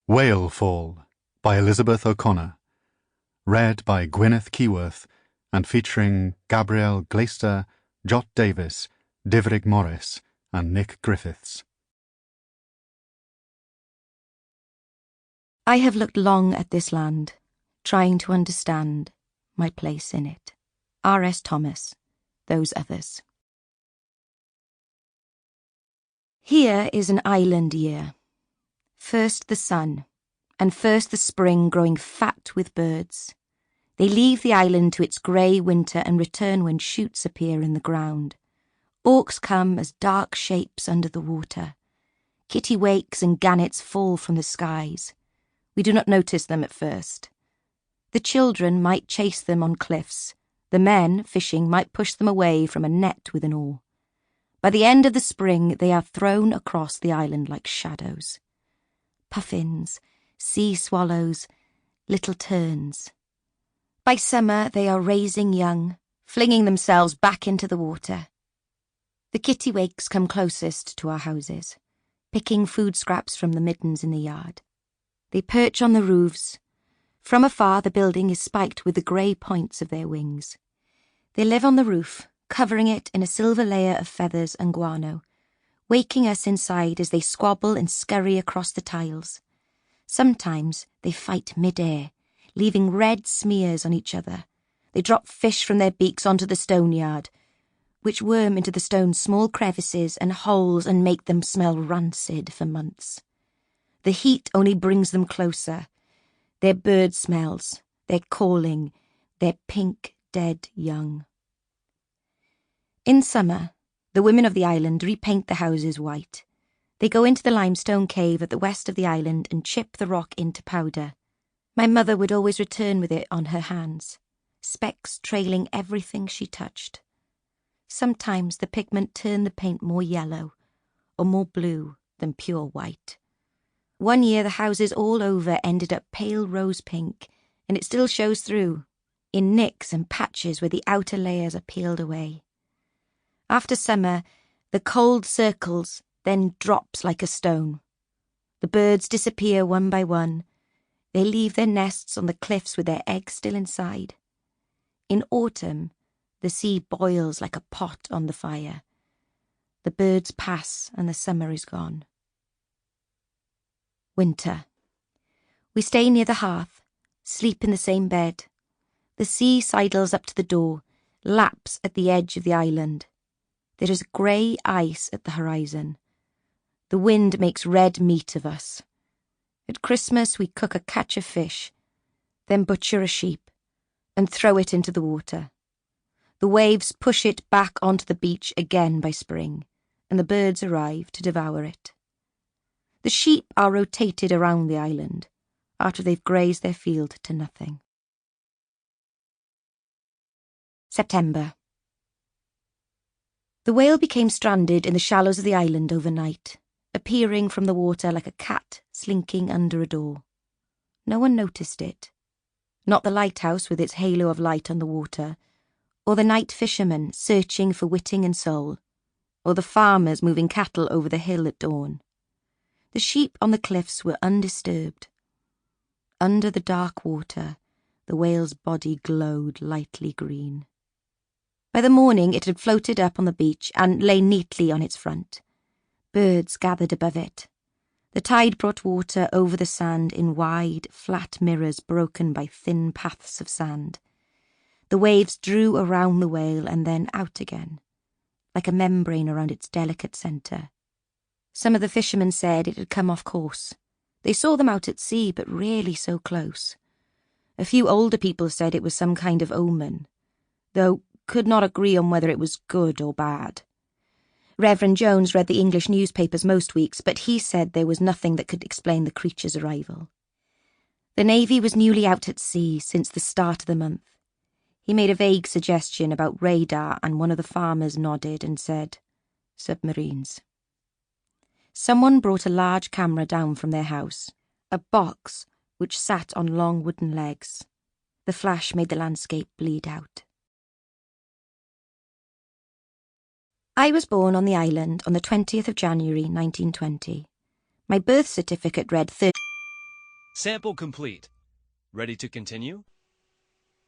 Whale Fall by Elizabeth O'Connor. Read by Gwyneth Keyworth and featuring Gabrielle Glaister, Jot Davies, Dyfrig Morris and Nick Griffiths. I have looked long at this land, trying to understand my place in it. R.S. Thomas, Those Others. Here is an island year. First the sun, and first the spring growing fat with birds. They leave the island to its grey winter and return when shoots appear in the ground. Auks come as dark shapes under the water. Kittiwakes and gannets fall from the skies. We do not notice them at first. The children might chase them on cliffs. The men, fishing, might push them away from a net with an oar. By the end of the spring, they are thrown across the island like shadows. Puffins, sea swallows, little terns. By summer, they are raising young, flinging themselves back into the water. The kittiwakes come closest to our houses, picking food scraps from the middens in the yard. They perch on the roofs. From afar, the building is spiked with the grey points of their wings. They live on the roof, covering it in a silver layer of feathers and guano, waking us inside as they squabble and scurry across the tiles. Sometimes they fight mid-air, leaving red smears on each other. They drop fish from their beaks onto the stone yard, which worm into the stone's small crevices and holes and make them smell rancid for months. The heat only brings them closer. Their bird smells, their calling, their pink, dead young. In summer, the women of the island repaint the houses white. They go into the limestone cave at the west of the island and chip the rock into powder. My mother would always return with it on her hands, specks trailing everything she touched. Sometimes the pigment turned the paint more yellow or more blue than pure white. One year the houses all over ended up pale rose pink, and it still shows through, in nicks and patches where the outer layers are peeled away. After summer, the cold circles, then drops like a stone. The birds disappear one by one. They leave their nests on the cliffs with their eggs still inside. In autumn, the sea boils like a pot on the fire. The birds pass and the summer is gone. Winter. We stay near the hearth, sleep in the same bed. The sea sidles up to the door, laps at the edge of the island. There is grey ice at the horizon. The wind makes red meat of us. At Christmas we cook a catch of fish, then butcher a sheep, and throw it into the water. The waves push it back onto the beach again by spring, and the birds arrive to devour it. The sheep are rotated around the island after they've grazed their field to nothing. September. The whale became stranded in the shallows of the island overnight, appearing from the water like a cat slinking under a door. No one noticed it. Not the lighthouse with its halo of light on the water, or the night fishermen searching for whiting and sole, or the farmers moving cattle over the hill at dawn. The sheep on the cliffs were undisturbed. Under the dark water, the whale's body glowed lightly green. By the morning it had floated up on the beach and lay neatly on its front. Birds gathered above it. The tide brought water over the sand in wide, flat mirrors broken by thin paths of sand. The waves drew around the whale and then out again, like a membrane around its delicate centre. Some of the fishermen said it had come off course. They saw them out at sea, but rarely so close. A few older people said it was some kind of omen, though could not agree on whether it was good or bad. Reverend Jones read the English newspapers most weeks, but he said there was nothing that could explain the creature's arrival. The Navy was newly out at sea since the start of the month. He made a vague suggestion about radar, and one of the farmers nodded and said, "Submarines." Someone brought a large camera down from their house, a box which sat on long wooden legs. The flash made the landscape bleed out. I was born on the island on the 20th of January 1920. My birth certificate read Sample complete. Ready to continue?